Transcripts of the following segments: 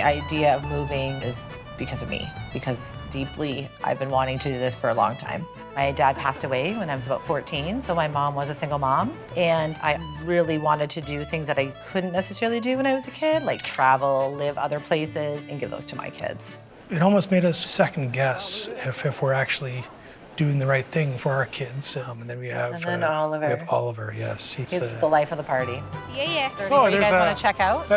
idea of moving is because of me, because deeply I've been wanting to do this for a long time. My dad passed away when I was about 14, so my mom was a single mom, and I really wanted to do things that I couldn't necessarily do when I was a kid, like travel, live other places, and give those to my kids. It almost made us second guess if we're actually doing the right thing for our kids. And then we have Oliver. We have Oliver, yes. He's the life of the party. Yeah. Is there anywhere you guys want to check out?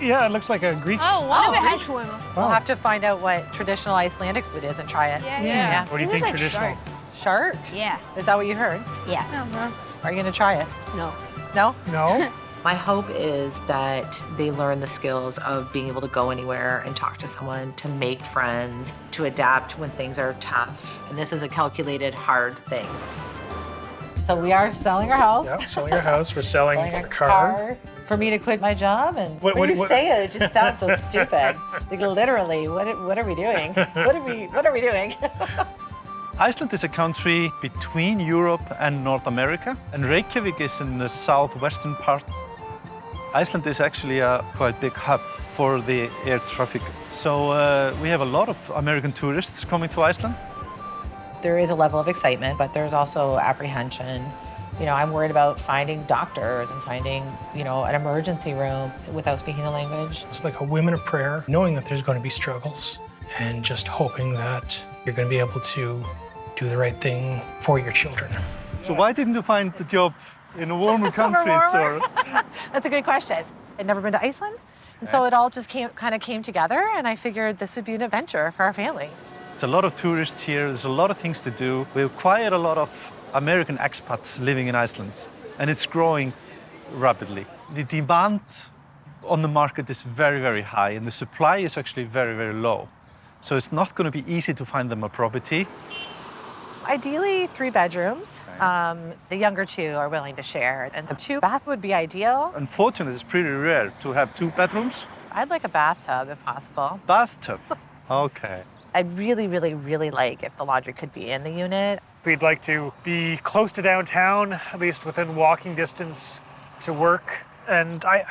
Yeah, it looks like a Greek. Oh, one of it has shawarma. We'll have to find out what traditional Icelandic food is and try it. Yeah. What do you think traditional? Shark? Yeah. Is that what you heard? Yeah. Are you going to try it? No. No? No? My hope is that they learn the skills of being able to go anywhere and talk to someone, to make friends, to adapt when things are tough. And this is a calculated, hard thing. So we are selling our house. Yeah, selling our house. We're selling a car. For me to quit my job, and What- when you what- say it, it just sounds so stupid. Like literally, what are we doing? What are we doing? Iceland is a country between Europe and North America, and Reykjavik is in the southwestern part. Iceland is actually a quite big hub for the air traffic. So we have a lot of American tourists coming to Iceland. There is a level of excitement, but there's also apprehension. You know, I'm worried about finding doctors and finding, an emergency room without speaking the language. It's like a women of prayer, knowing that there's going to be struggles and just hoping that you're going to be able to do the right thing for your children. So why didn't you find the job in a warmer country? That's a good question. I'd never been to Iceland, and so it all just kind of came together, and I figured this would be an adventure for our family. There's a lot of tourists here, there's a lot of things to do. We have quite a lot of American expats living in Iceland, and it's growing rapidly. The demand on the market is very, very high, and the supply is actually very, very low. So it's not going to be easy to find them a property. Ideally, 3 bedrooms. The younger 2 are willing to share, and the 2-bath would be ideal. Unfortunately, it's pretty rare to have 2 bedrooms. I'd like a bathtub if possible. Bathtub. Okay. I'd really, really, really like if the laundry could be in the unit. We'd like to be close to downtown, at least within walking distance to work. And I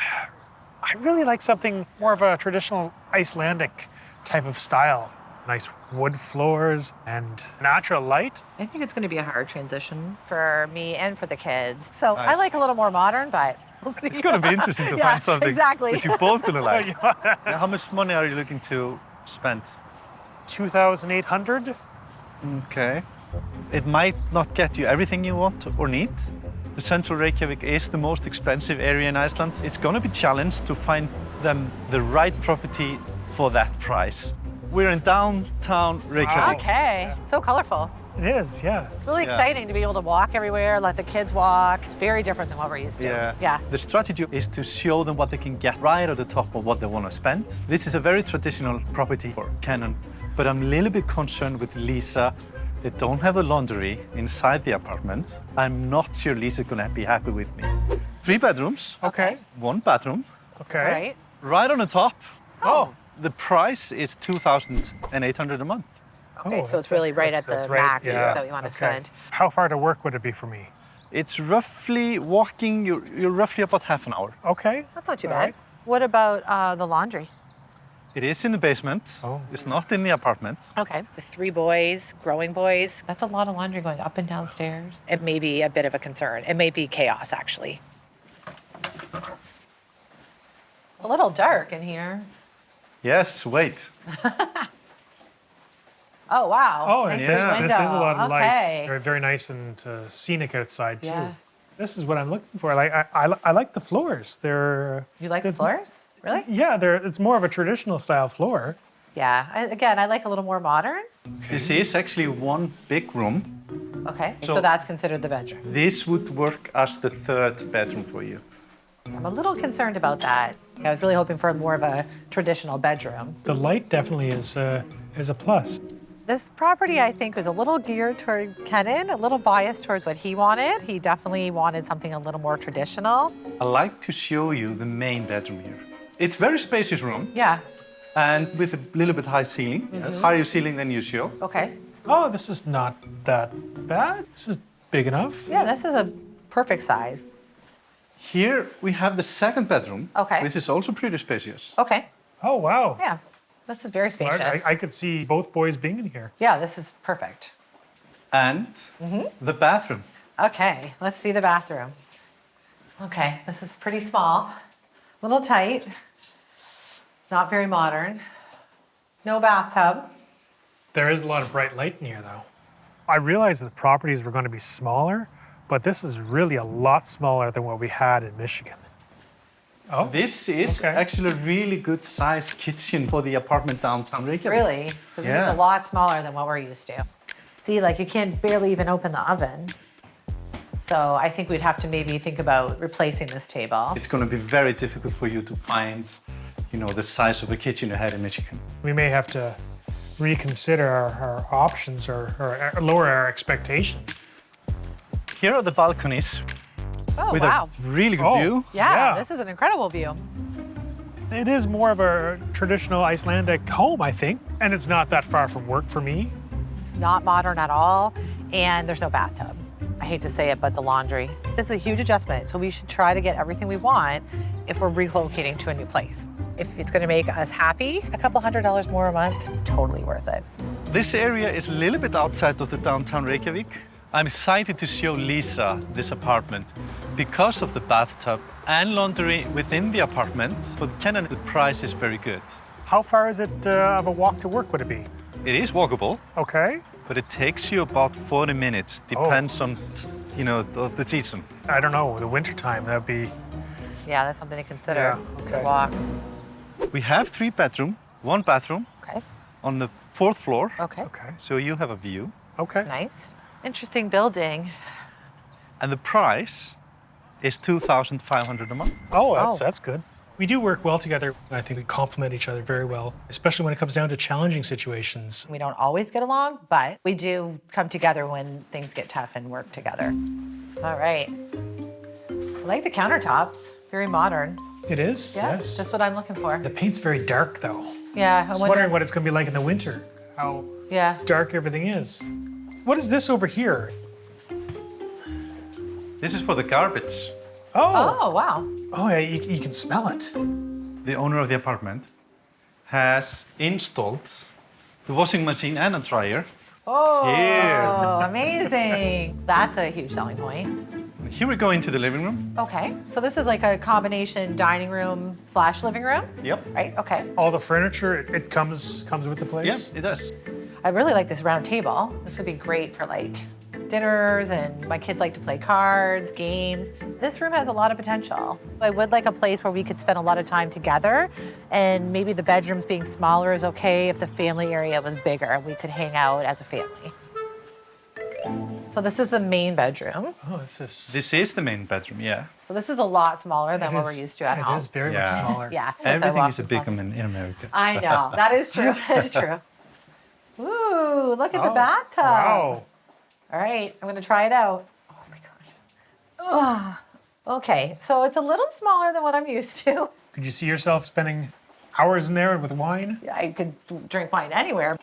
really like something more of a traditional Icelandic type of style. Nice wood floors and natural light. I think it's going to be a hard transition for me and for the kids. So I Nice. like a little more modern, but we'll see. It's going to be interesting to find something exactly. that you're both going to like. Now, how much money are you looking to spend? 2,800. Okay. It might not get you everything you want or need. The central Reykjavik is the most expensive area in Iceland. It's going to be challenged to find them the right property for that price. We're in downtown Reykjavik. Okay, so colorful. It is, yeah. Really exciting to be able to walk everywhere, let the kids walk. It's very different than what we're used to. Yeah. The strategy is to show them what they can get right at the top of what they want to spend. This is a very traditional property for Canon, but I'm a little bit concerned with Lisa. They don't have a laundry inside the apartment. I'm not sure Lisa's going to be happy with me. 3 bedrooms. Okay. 1 bathroom. Okay. All right. Right on the top. Oh. The price is 2,800 a month. Okay, so it's really right at the that's right, max yeah. that we want to Okay. spend. How far to work would it be for me? It's roughly walking, you're roughly about half an hour. Okay. That's not too All bad. right. What about the laundry? It is in the basement. Oh. It's not in the apartment. Okay. The 3 boys, growing boys, that's a lot of laundry going up and downstairs. It may be a bit of a concern. It may be chaos, actually. It's a little dark in here. Yes, wait. Oh, wow. Oh, Nice and big this is a window. lot of Okay. light. Very, very nice and scenic outside, too. Yeah. This is what I'm looking for. I like the floors. They're... You like the floors? Really? Yeah, it's more of a traditional style floor. Yeah. Again, I like a little more modern. This is actually 1 big room. Okay. So, So- that's considered the bedroom. This would work as the 3rd bedroom for you. I'm a little concerned about that. I was really hoping for more of a traditional bedroom. The light definitely is a plus. This property, I think, was a little geared toward Kenan, a little biased towards what he wanted. He definitely wanted something a little more traditional. I like to show you the main bedroom here. It's a very spacious room Yeah. and with a little bit high ceiling. Higher ceiling than usual. Okay. Oh, this is not that bad. This is big enough. Yeah, this is a perfect size. Here we have the 2nd bedroom. Okay. This is also pretty spacious. Okay. Oh, wow. Yeah, this is very spacious. I could see both boys being in here. Yeah, this is perfect. And the bathroom. Okay, let's see the bathroom. Okay, this is pretty small, a little tight, not very modern. No bathtub. There is a lot of bright light in here, though. I realized that the properties were going to be smaller, but this is really a lot smaller than what we had in Michigan. Oh, This is actually a really good sized kitchen for the apartment downtown Reykjavik. Really? 'Cause this is a lot smaller than what we're used to. See, like you can't barely even open the oven. So I think we'd have to maybe think about replacing this table. It's going to be very difficult for you to find, the size of a kitchen you had in Michigan. we may have to reconsider our options or lower our expectations. Here are the balconies Oh, with wow. a really good view. Yeah, this is an incredible view. It is more of a traditional Icelandic home, I think, and it's not that far from work for me. It's not modern at all, and there's no bathtub. I hate to say it, but the laundry. This is a huge adjustment, so we should try to get everything we want if we're relocating to a new place. If it's gonna make us happy, a couple $100 more a month, it's totally worth it. This area is a little bit outside of the downtown Reykjavik. I'm excited to show Lisa this apartment because of the bathtub and laundry within the apartment. For Kenan, the price is very good. How far is it of a walk to work would it be? It is walkable, Okay. but it takes you about 40 minutes. Depends on, the season. I don't know, the wintertime, that'd be... Yeah, that's something to consider. Yeah, okay. The walk. We have 3 bedroom, 1 bathroom Okay, on the 4th floor. okay, Okay, So you have a view. okay. nice. Interesting building. And the price is $2,500 a month. Oh, Oh. that's good. We do work well together. I think we complement each other very well, especially when it comes down to challenging situations. We don't always get along, but we do come together when things get tough and work together. All right. I like the countertops, very modern. It is, Yeah, yes. just what I'm looking for. The paint's very dark, though. Yeah, I was wondering what it's going to be like in the winter, how Yeah. dark everything is. What is this over here? This is for the garbage. Oh, wow. Oh, yeah, you can smell it. The owner of the apartment has installed the washing machine and a dryer. Oh, Here. amazing. That's a huge selling point. Here we go into the living room. Okay, so this is like a combination dining room / living room, Yep. right? Okay. All the furniture, it comes with the place? Yep, it does. I really like this round table. This would be great for like dinners, and my kids like to play cards, games. This room has a lot of potential. I would like a place where we could spend a lot of time together, and maybe the bedrooms being smaller is okay if the family area was bigger and we could hang out as a family. So this is the main bedroom. Oh, it's is. This is the main bedroom, yeah. So this is a lot smaller than It what is- we're used to at home. It is very much Yeah. smaller. Yeah. it's a Everything is a walk-in big closet. in America. I know. That is true. That is true. Ooh, look at the bathtub. Wow. All right, I'm gonna try it out. Oh my gosh. Ugh. Okay, so it's a little smaller than what I'm used to. Could you see yourself spending hours in there with wine? I could drink wine anywhere.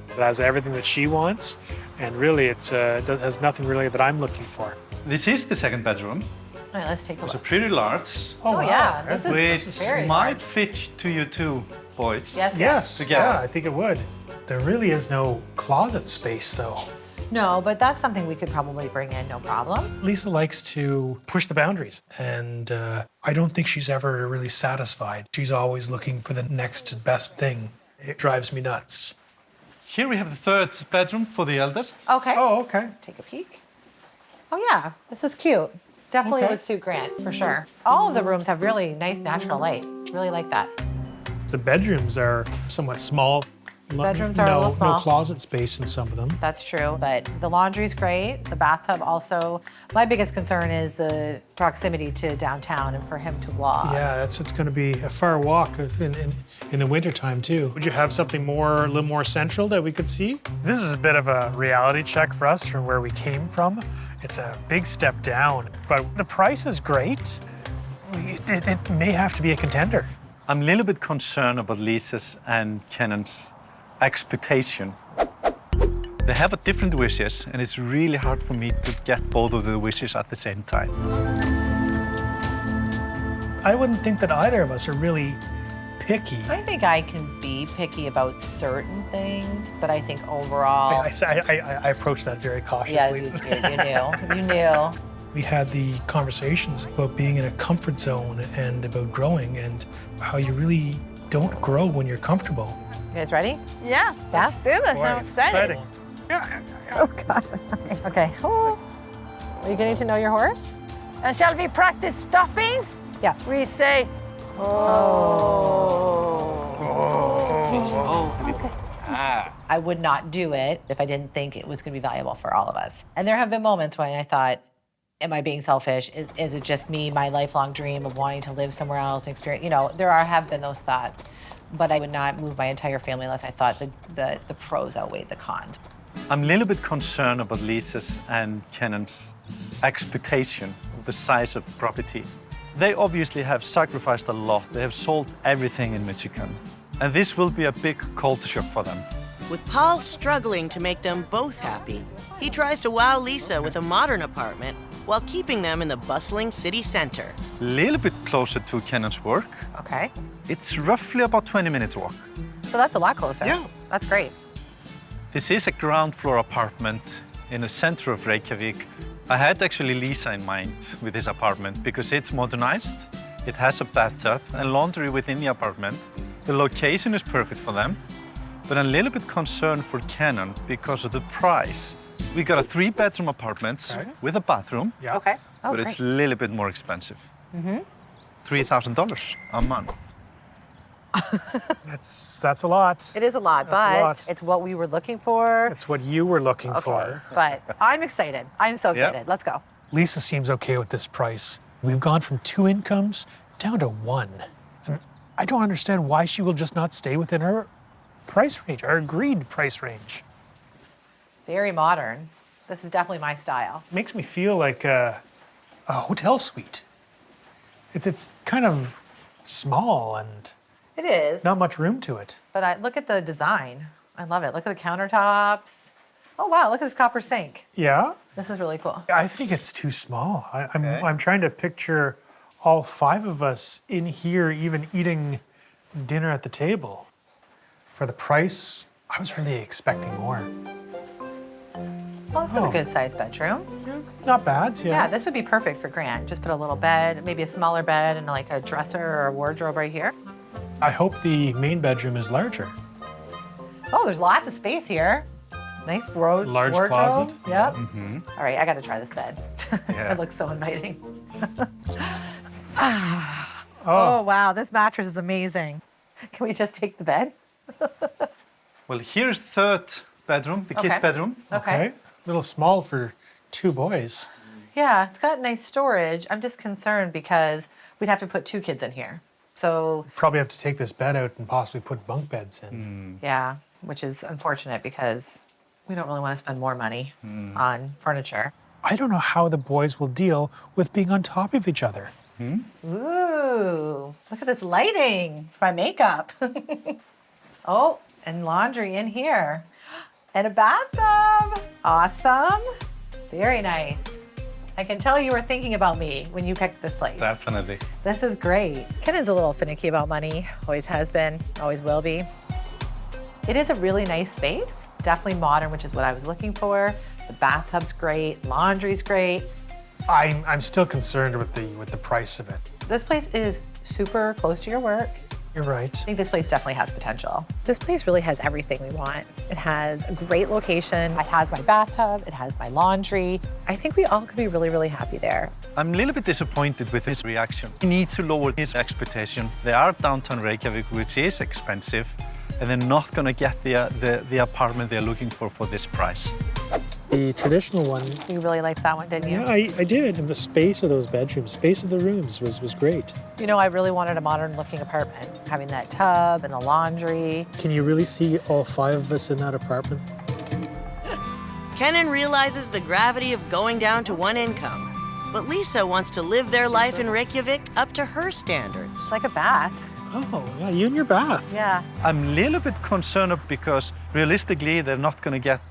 It has everything that she wants, and really it has nothing really that I'm looking for. This is the second bedroom. All right, let's take a It's a look. pretty large, Oh yeah, this is which very might large. fit to you two boys. Yes, Yes, Together. yeah, I think it would. There really is no closet space, though. No, but that's something we could probably bring in, no problem. Lisa likes to push the boundaries, and I don't think she's ever really satisfied. She's always looking for the next best thing. It drives me nuts. Here we have the third bedroom for the eldest. Okay. Oh, okay. Take a peek. Oh yeah, this is cute. Definitely Okay. would suit Grant, for sure. All of the rooms have really nice natural light. Really like that. The bedrooms are somewhat small. Bedrooms are a little small. No closet space in some of them. That's true, but the laundry's great. The bathtub also. My biggest concern is the proximity to downtown and for him to walk. Yeah, it's going to be a far walk in the wintertime too. Would you have something a little more central that we could see? This is a bit of a reality check for us from where we came from. It's a big step down, but the price is great. It may have to be a contender. I'm a little bit concerned about Lisa's and Kenan's expectation. They have a different wishes, and it's really hard for me to get both of the wishes at the same time. I wouldn't think that either of us are really picky. I think I can be picky about certain things, but I think overall, I approached that very yes, cautiously. you knew. We had the conversations about being in a comfort zone and about growing and how you really don't grow when you're comfortable. You guys ready? Yeah. Yeah? Do this. Boy, I'm excited. Yeah. Oh, God. Okay. Oh. Are you getting to know your horse? And shall we practice stopping? Yes. We say, I would not do it if I didn't think it was going to be valuable for all of us. And there have been moments when I thought, am I being selfish? Is it just me, my lifelong dream of wanting to live somewhere else and experience? You know, have been those thoughts. But I would not move my entire family unless I thought the pros outweighed the cons. I'm a little bit concerned about Lisa's and Kennan's expectation of the size of property. They obviously have sacrificed a lot. They have sold everything in Michigan. And this will be a big culture shock for them. With Paul struggling to make them both happy, he tries to wow Lisa with a modern apartment while keeping them in the bustling city center. A little bit closer to Kennan's work. Okay. It's roughly about 20 minutes walk. So that's a lot closer. Yeah. That's great. This is a ground floor apartment in the center of Reykjavik. I had actually Lisa in mind with this apartment because it's modernized. It has a bathtub and laundry within the apartment. The location is perfect for them, but I'm a little bit concerned for Kennan because of the price. We got a 3-bedroom apartment with a bathroom, Yeah. Okay. Oh, but great. it's a little bit more expensive. $3,000 a month. That's a lot. It is a lot, That's a but lot. it's what we were looking for. It's what you were looking for. But I'm excited. I'm so excited. Let's go. Lisa seems okay with this price. We've gone from 2 incomes down to 1. And I don't understand why she will just not stay within her price range, our agreed price range. Very modern. This is definitely my style. It makes me feel like a hotel suite. It's kind of small and It is. not much room to it. But look at the design. I love it. Look at the countertops. Oh, wow. Look at this copper sink. Yeah, This is really cool. I think it's too small. I'm trying to picture all 5 of us in here, even eating dinner at the table. For the price, I was really expecting more. Well, this is a good sized bedroom. Not bad, Yeah, this would be perfect for Grant. Just put a little bed, maybe a smaller bed, and like a dresser or a wardrobe right here. I hope the main bedroom is larger. Oh, there's lots of space here. Nice Large wardrobe. closet. Yep. All right, I got to try this bed. Yeah. It looks so inviting. Oh, Oh, wow. This mattress is amazing. Can we just take the bed? Well, here's 3rd bedroom, the kids' Okay. bedroom. okay. A little small for 2 boys. Yeah, it's got nice storage. I'm just concerned because we'd have to put 2 kids in here. So, Probably have to take this bed out and possibly put bunk beds in. yeah, which is unfortunate because we don't really want to spend more money on furniture. I don't know how the boys will deal with being on top of each other. Ooh, look at this lighting for my makeup. Oh, and laundry in here. And a bathtub. Awesome. Very nice. I can tell you were thinking about me when you picked this place. Definitely. This is great. Kennan's a little finicky about money. Always has been, always will be. It is a really nice space. Definitely modern, which is what I was looking for. The bathtub's great. Laundry's great. I'm still concerned with the price of it. This place is super close to your work. You're right. I think this place definitely has potential. This place really has everything we want. It has a great location. It has my bathtub. It has my laundry. I think we all could be really, really happy there. I'm a little bit disappointed with his reaction. He needs to lower his expectation. They are downtown Reykjavik, which is expensive, and they're not going to get the apartment they're looking for this price. The traditional one, You really liked that one, didn't you? yeah, I did. And the space of those bedrooms, space of the rooms was great. You know, I really wanted a modern-looking apartment, having that tub and the laundry. Can you really see all 5 of us in that apartment? Kennan realizes the gravity of going down to 1 income, but Lisa wants to live their life in Reykjavik up to her standards. It's like a bath. Oh, yeah, you and your bath. Yeah. I'm a little bit concerned because realistically, they're not going to get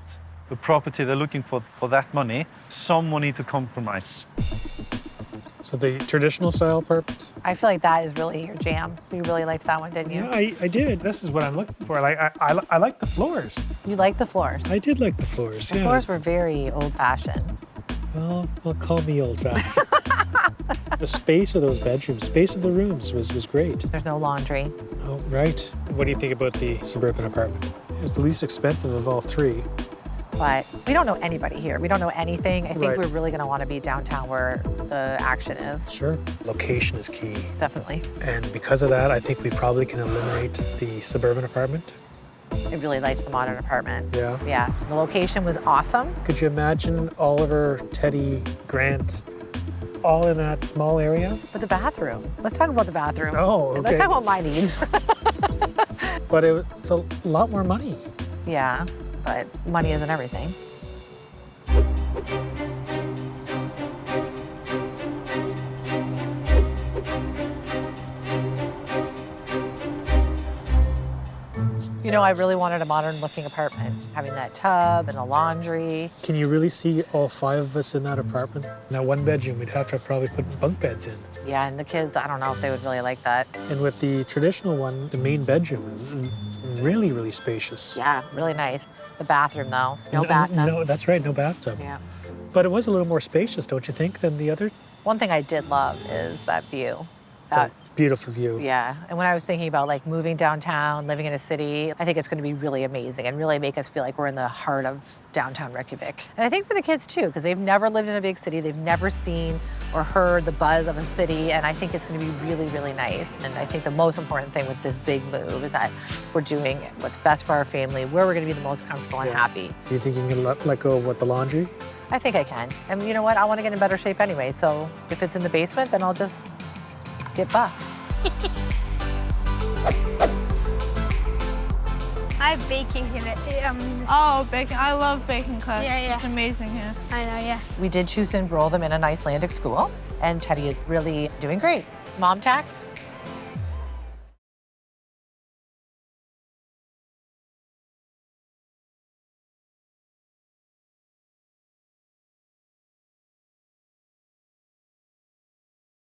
the property they're looking for that money. Someone need to compromise. So the traditional style apartment? I feel like that is really your jam. You really liked that one, didn't you? Yeah, I did. This is what I'm looking for. Like I like the floors. You like the floors. I did like the floors. The floors were very old-fashioned. Well, call me old-fashioned. The space of those bedrooms, space of the rooms was great. There's no laundry. Oh, right. What do you think about the suburban apartment? It was the least expensive of all three. But we don't know anybody here. We don't know anything. I think Right. we're really going to want to be downtown where the action is. Sure. Location is key. Definitely. And because of that, I think we probably can eliminate the suburban apartment. I really liked the modern apartment. Yeah. Yeah. The location was awesome. Could you imagine Oliver, Teddy, Grant, all in that small area? But the bathroom. Let's talk about the bathroom. Oh, okay. Let's talk about my needs. But it's a lot more money. Yeah, but money isn't everything. You know, I really wanted a modern-looking apartment, having that tub and the laundry. Can you really see all five of us in that apartment? Now, one bedroom, we'd have to probably put bunk beds in. Yeah, and the kids, I don't know if they would really like that. And with the traditional one, the main bedroom is really, really spacious. Yeah, really nice. The bathroom, though, no bathtub. No, that's right, no bathtub. Yeah. But it was a little more spacious, don't you think, than the other? One thing I did love is that view. That beautiful view. Yeah, and when I was thinking about like moving downtown, living in a city, I think it's going to be really amazing and really make us feel like we're in the heart of downtown Reykjavik. And I think for the kids too, because they've never lived in a big city, they've never seen or heard the buzz of a city, and I think it's going to be really, really nice. And I think the most important thing with this big move is that we're doing what's best for our family, where we're going to be the most comfortable and happy. You think you can let go of what, the laundry? I think I can. And you know what? I want to get in better shape anyway, so if it's in the basement, then I'll just get buff. I have baking in it. Oh, baking. I love baking class. Yeah. It's amazing here. I know, yeah. We did choose to enroll them in an Icelandic school, and Teddy is really doing great. Mom tax,